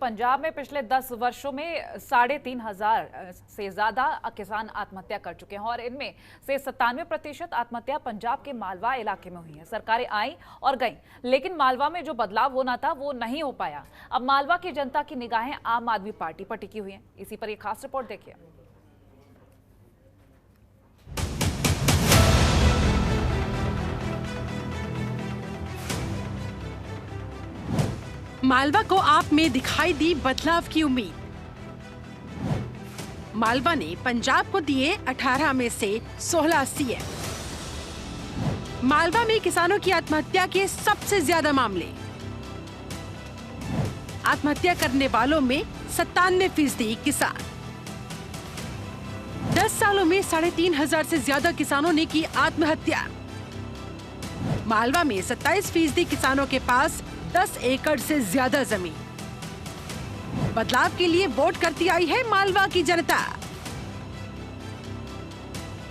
पंजाब में पिछले 10 वर्षों में 3,500 से ज्यादा किसान आत्महत्या कर चुके हैं और इनमें से 97% आत्महत्या पंजाब के मालवा इलाके में हुई है। सरकारें आई और गईं, लेकिन मालवा में जो बदलाव होना था वो नहीं हो पाया। अब मालवा की जनता की निगाहें आम आदमी पार्टी पर टिकी हुई हैं। इसी पर एक खास रिपोर्ट देखिए। मालवा को आप में दिखाई दी बदलाव की उम्मीद। मालवा ने पंजाब को दिए 18 में से 16 सीएम। मालवा में किसानों की आत्महत्या के सबसे ज्यादा मामले। आत्महत्या करने वालों में 97% किसान। 10 सालों में 3,500 से ज्यादा किसानों ने की आत्महत्या। मालवा में 27% किसानों के पास 10 एकड़ से ज्यादा जमीन। बदलाव के लिए वोट करती आई है मालवा की जनता।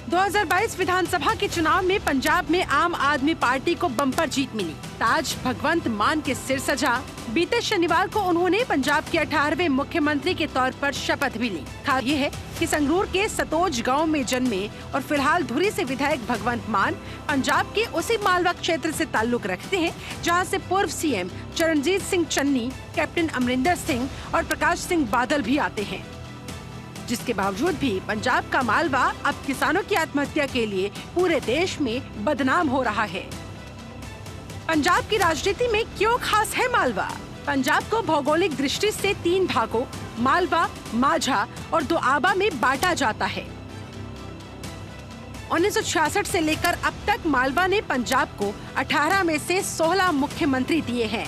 2022 विधानसभा के चुनाव में पंजाब में आम आदमी पार्टी को बम्पर जीत मिली। ताज भगवंत मान के सिर सजा। बीते शनिवार को उन्होंने पंजाब के 18वें मुख्यमंत्री के तौर पर शपथ भी ली। खास ये है कि संगरूर के सतोज गांव में जन्मे और फिलहाल धुरी से विधायक भगवंत मान पंजाब के उसी मालवा क्षेत्र से ताल्लुक रखते हैं जहां से पूर्व सीएम चरणजीत सिंह चन्नी, कैप्टन अमरिंदर सिंह और प्रकाश सिंह बादल भी आते हैं। जिसके बावजूद भी पंजाब का मालवा अब किसानों की आत्महत्या के लिए पूरे देश में बदनाम हो रहा है। पंजाब की राजनीति में क्यों खास है मालवा? पंजाब को भौगोलिक दृष्टि से 3 भागों मालवा, माझा और दोआबा में बांटा जाता है। 1966 से लेकर अब तक मालवा ने पंजाब को 18 में से 16 मुख्यमंत्री दिए हैं।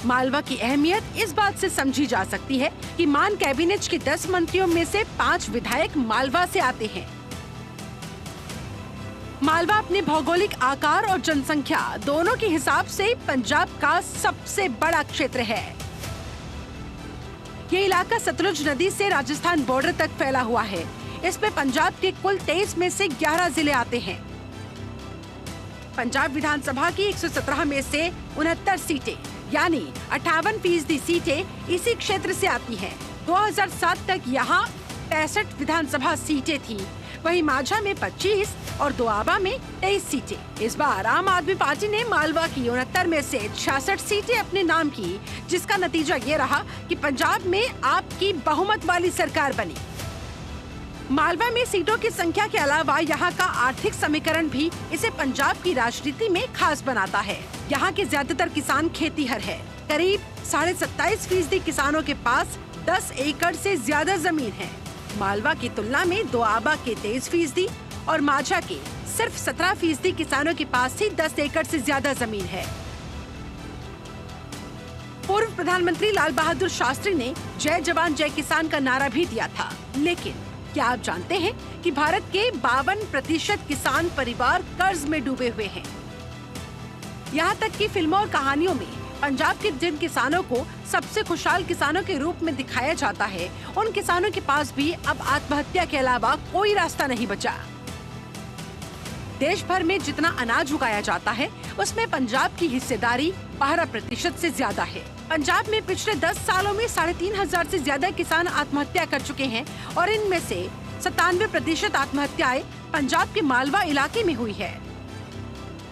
मालवा की अहमियत इस बात से समझी जा सकती है कि मान कैबिनेट के 10 मंत्रियों में से 5 विधायक मालवा से आते हैं। मालवा अपने भौगोलिक आकार और जनसंख्या दोनों के हिसाब से पंजाब का सबसे बड़ा क्षेत्र है। ये इलाका सतलुज नदी से राजस्थान बॉर्डर तक फैला हुआ है। इसमें पंजाब के कुल 23 में से 11 जिले आते हैं। पंजाब विधानसभा की 117 में से 69 सीटें यानी 58% सीटें इसी क्षेत्र से आती हैं। 2007 तक यहाँ 65 विधानसभा सीटें थी। वहीं माझा में 25 और दोआबा में 23 सीटें। इस बार आम आदमी पार्टी ने मालवा की 69 में से 66 सीटें अपने नाम की, जिसका नतीजा ये रहा कि पंजाब में आपकी बहुमत वाली सरकार बनी। मालवा में सीटों की संख्या के अलावा यहाँ का आर्थिक समीकरण भी इसे पंजाब की राजनीति में खास बनाता है। यहाँ के ज्यादातर किसान खेतीहर है। करीब 27.5% किसानों के पास 10 एकड़ से ज्यादा जमीन है। मालवा की तुलना में दोआबा के 23% और माझा के सिर्फ 17% किसानों के पास ही 10 एकड़ से ज्यादा जमीन है। पूर्व प्रधानमंत्री लाल बहादुर शास्त्री ने जय जवान जय किसान का नारा भी दिया था, लेकिन क्या आप जानते हैं कि भारत के 52% किसान परिवार कर्ज में डूबे हुए हैं। यहाँ तक कि फिल्मों और कहानियों में पंजाब के जिन किसानों को सबसे खुशहाल किसानों के रूप में दिखाया जाता है, उन किसानों के पास भी अब आत्महत्या के अलावा कोई रास्ता नहीं बचा। देश भर में जितना अनाज उगाया जाता है, उसमें पंजाब की हिस्सेदारी 12% से ज्यादा है। पंजाब में पिछले 10 सालों में 3,500 से ज्यादा किसान आत्महत्या कर चुके हैं और इनमें से 97% आत्महत्याएं पंजाब के मालवा इलाके में हुई है।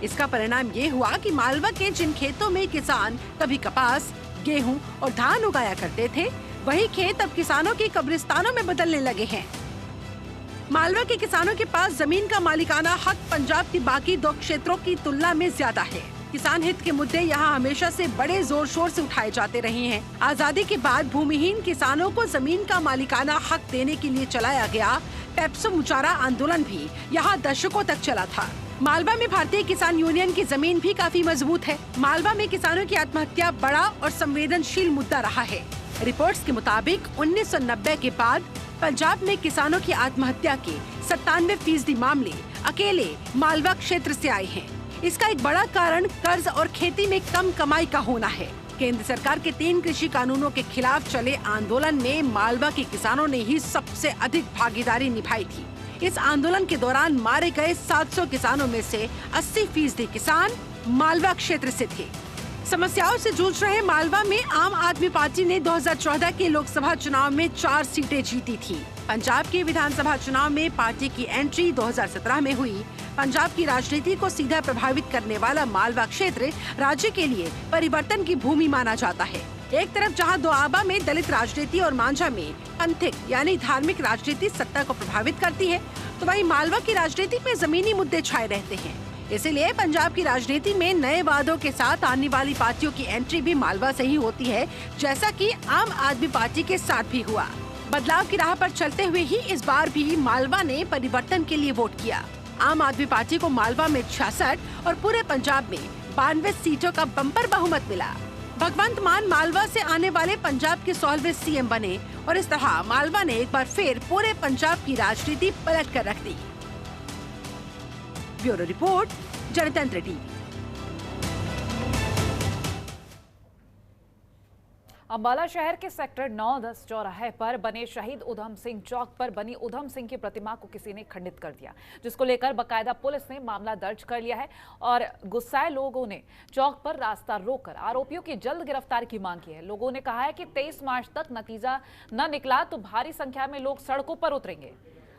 इसका परिणाम ये हुआ कि मालवा के जिन खेतों में किसान कभी कपास, गेहूं और धान उगाया करते थे, वही खेत अब किसानों के कब्रिस्तानों में बदलने लगे हैं। मालवा के किसानों के पास जमीन का मालिकाना हक पंजाब के बाकी 2 क्षेत्रों की तुलना में ज्यादा है। किसान हित के मुद्दे यहाँ हमेशा से बड़े जोर शोर से उठाए जाते रहे हैं। आजादी के बाद भूमिहीन किसानों को जमीन का मालिकाना हक देने के लिए चलाया गया पेप्सो मुचारा आंदोलन भी यहाँ दशकों तक चला था। मालवा में भारतीय किसान यूनियन की जमीन भी काफी मजबूत है। मालवा में किसानों की आत्महत्या बड़ा और संवेदनशील मुद्दा रहा है। रिपोर्ट्स के मुताबिक 1990 के बाद पंजाब में किसानों की आत्महत्या के 97% मामले अकेले मालवा क्षेत्र से आए हैं। इसका एक बड़ा कारण कर्ज और खेती में कम कमाई का होना है। केंद्र सरकार के 3 कृषि कानूनों के खिलाफ चले आंदोलन में मालवा के किसानों ने ही सबसे अधिक भागीदारी निभाई थी। इस आंदोलन के दौरान मारे गए 700 किसानों में से 80% किसान मालवा क्षेत्र से थे। समस्याओं से जूझ रहे मालवा में आम आदमी पार्टी ने 2014 के लोकसभा चुनाव में 4 सीटें जीती थी। पंजाब के विधानसभा चुनाव में पार्टी की एंट्री 2017 में हुई। पंजाब की राजनीति को सीधा प्रभावित करने वाला मालवा क्षेत्र राज्य के लिए परिवर्तन की भूमि माना जाता है। एक तरफ जहां दोआबा में दलित राजनीति और मांझा में पंथिक यानी धार्मिक राजनीति सत्ता को प्रभावित करती है, तो वहीं मालवा की राजनीति में जमीनी मुद्दे छाए रहते हैं। इसीलिए पंजाब की राजनीति में नए वादों के साथ आने वाली पार्टियों की एंट्री भी मालवा से ही होती है, जैसा कि आम आदमी पार्टी के साथ भी हुआ। बदलाव की राह पर चलते हुए ही इस बार भी मालवा ने परिवर्तन के लिए वोट किया। आम आदमी पार्टी को मालवा में 66 और पूरे पंजाब में 92 सीटों का बम्पर बहुमत मिला। भगवंत मान मालवा से आने वाले पंजाब के 16वें सीएम बने और इस तरह मालवा ने एक बार फिर पूरे पंजाब की राजनीति पलट कर रख दी। ब्यूरो रिपोर्ट, जनतंत्र टीवी। अंबाला शहर के सेक्टर 9-10 चौराहे पर बने शहीद उधम सिंह चौक पर बनी उधम सिंह की प्रतिमा को किसी ने खंडित कर दिया, जिसको लेकर बकायदा पुलिस ने मामला दर्ज कर लिया है और गुस्साए लोगों ने चौक पर रास्ता रोककर आरोपियों की जल्द गिरफ्तारी की मांग की है। लोगों ने कहा है कि 23 मार्च तक नतीजा न निकला तो भारी संख्या में लोग सड़कों पर उतरेंगे।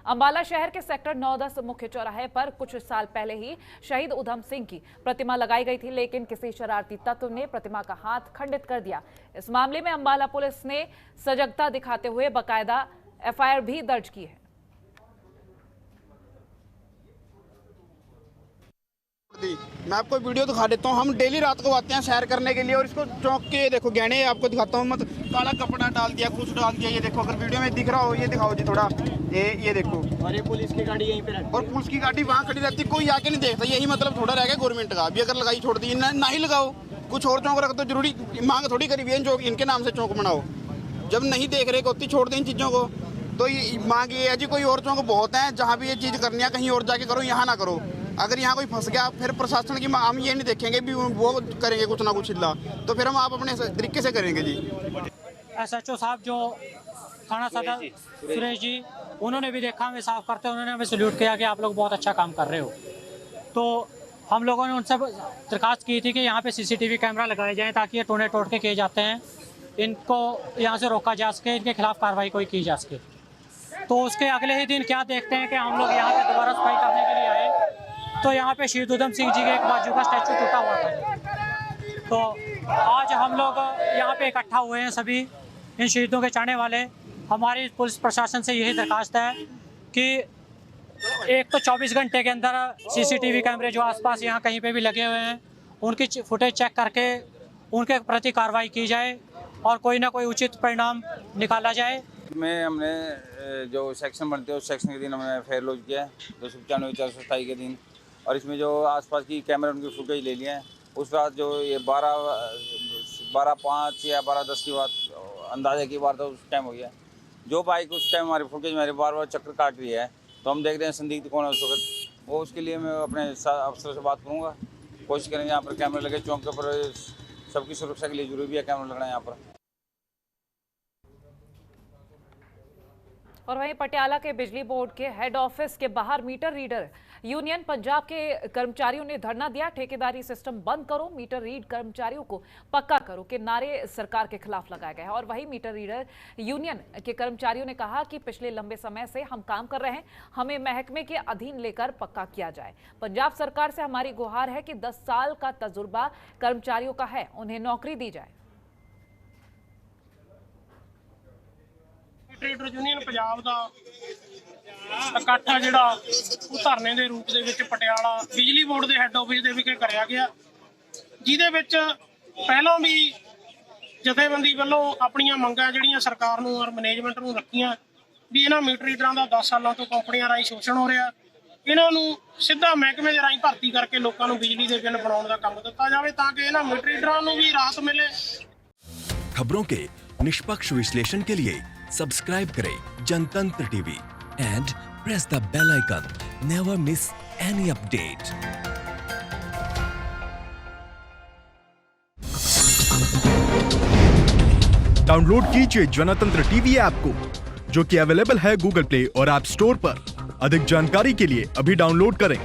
अंबाला शहर के सेक्टर 9-10 मुख्य चौराहे पर कुछ साल पहले ही शहीद उधम सिंह की प्रतिमा लगाई गई थी, लेकिन किसी शरारती तत्व ने प्रतिमा का हाथ खंडित कर दिया। इस मामले में अंबाला पुलिस ने सजगता दिखाते हुए बकायदा एफआईआर भी दर्ज की है। मैं आपको वीडियो दिखा देता हूँ। हम डेली रात को आते हैं सैर करने के लिए और इसको चौक के देखो गहने आपको दिखाता हूँ। मत काला कपड़ा डाल दिया, कुछ डाल दिया। ये देखो, अगर वीडियो में दिख रहा हो ये दिखाओ जी थोड़ा। ये देखो, और ये पुलिस की गाड़ी यहीं पे रहती है और पुलिस की गाड़ी वहाँ खड़ी रहती, कोई आके नहीं देखता। यही मतलब थोड़ा रह गया गवर्नमेंट का। अभी अगर लगाई छोड़ दी, ना ही लगाओ, कुछ और चौक रख दो। जरूरी मांग थोड़ी करी हुई है चौक इनके नाम से चौक बनाओ। जब नहीं देख रहे होती छोड़ दें इन चीज़ों को, तो ये मांग ये है जी। कोई और चौक बहुत है जहाँ भी ये चीज़ करनी है, कहीं और जाके करो, यहाँ ना करो। अगर यहाँ कोई फंस गया फिर प्रशासन की हम ये नहीं देखेंगे भी वो करेंगे कुछ ना कुछ हिला, तो फिर हम आप अपने तरीके से करेंगे जी। SHO साहब जो थाना सदर सुरेश जी, उन्होंने भी देखा हमें साफ करते, उन्होंने हमें सल्यूट किया कि आप लोग बहुत अच्छा काम कर रहे हो। तो हम लोगों ने उनसे दरखास्त की थी कि यहाँ पे CCTV कैमरा लगाए जाएँ ताकि ये टोने टोटके किए जाते हैं, इनको यहाँ से रोका जा सके, इनके खिलाफ कार्रवाई कोई की जा सके। तो उसके अगले ही दिन क्या देखते हैं कि हम लोग यहाँ पे दोबारा सफाई करने के लिए आए, तो यहाँ पे शहीद उधम सिंह जी के एक बाजू का स्टैचू टूटा हुआ था। तो आज हम लोग यहाँ पे इकट्ठा हुए हैं, सभी इन शहीदों के चाहने वाले। हमारी पुलिस प्रशासन से यही दरखास्त है कि एक तो 24 घंटे के अंदर CCTV कैमरे जो आसपास यहाँ कहीं पे भी लगे हुए हैं, उनकी फुटेज चेक करके उनके प्रति कार्रवाई की जाए और कोई ना कोई उचित परिणाम निकाला जाए। में हमने जो सेक्शन बनते हैं उस सेक्शन के दिन हमने फेयर लॉन्च किया है 295-427 के दिन, और इसमें जो आसपास की कैमरे उनकी फुटेज ले लिए हैं। उस रात जो ये 12:05 या 12:10 की बात अंदाजे की बात है, उस टाइम हो गया। जो बाइक उस टाइम हमारी फुटेज हमारे बार चक्कर काट रही है, तो हम देख रहे हैं संदिग्ध कौन है उस वक्त। वो उसके लिए मैं अपने अफसरों से बात करूँगा, कोशिश करेंगे यहाँ पर कैमरे लगे। चौक के ऊपर सबकी सुरक्षा के लिए जरूरी है कैमरा लगना यहाँ पर। और वहीं पटियाला के बिजली बोर्ड के हेड ऑफिस के बाहर मीटर रीडर यूनियन पंजाब के कर्मचारियों ने धरना दिया। ठेकेदारी सिस्टम बंद करो, मीटर रीड कर्मचारियों को पक्का करो के नारे सरकार के खिलाफ लगाए गए। और वहीं मीटर रीडर यूनियन के कर्मचारियों ने कहा कि पिछले लंबे समय से हम काम कर रहे हैं, हमें महकमे के अधीन लेकर पक्का किया जाए। पंजाब सरकार से हमारी गुहार है कि 10 साल का तजुर्बा कर्मचारियों का है, उन्हें नौकरी दी जाए। ट्रेडर यूनियन पंजाब ਦਾ ਇਕੱਠ ਆ ਜਿਹੜਾ ਉਹ ਧਰਨੇ ਦੇ ਰੂਪ ਦੇ ਵਿੱਚ ਪਟਿਆਲਾ ਬਿਜਲੀ ਬੋਰਡ ਦੇ ਹੈੱਡ ਆਫਿਸ ਦੇ ਵਿਖੇ ਕਰਿਆ ਗਿਆ, ਜਿਹਦੇ ਵਿੱਚ ਪਹਿਲਾਂ ਵੀ ਜਥੇਬੰਦੀ ਵੱਲੋਂ ਆਪਣੀਆਂ ਮੰਗਾਂ ਜਿਹੜੀਆਂ ਸਰਕਾਰ ਨੂੰ ਔਰ ਮੈਨੇਜਮੈਂਟ ਨੂੰ ਰੱਖੀਆਂ ਵੀ ਇਹਨਾਂ ਮੀਟਰ ਰੀਡਰਾਂ ਦਾ 10 ਸਾਲਾਂ ਤੋਂ ਕੰਪਨੀਆਂ ਰਾਹੀਂ ਸ਼ੋਸ਼ਣ ਹੋ ਰਿਹਾ, ਇਹਨਾਂ ਨੂੰ ਸਿੱਧਾ ਮਹਿਕਮੇ ਦੇ ਰਾਹੀਂ ਭਰਤੀ ਕਰਕੇ ਲੋਕਾਂ ਨੂੰ ਬਿਜਲੀ ਦੇ ਬਿੱਲ ਬਣਾਉਣ ਦਾ ਕੰਮ ਦਿੱਤਾ ਜਾਵੇ ਤਾਂ ਕਿ ਇਹਨਾਂ ਮੀਟਰ ਰੀਡਰਾਂ ਨੂੰ ਵੀ ਰਾਹਤ ਮਿਲੇ। खबरों के निष्पक्ष विश्लेषण के लिए सब्सक्राइब करें Jantantra TV and press the bell icon. Never miss any update. Download कीजिए जनतंत्र टीवी ऐप को, जो कि अवेलेबल है गूगल प्ले और ऐप स्टोर पर। अधिक जानकारी के लिए अभी डाउनलोड करें।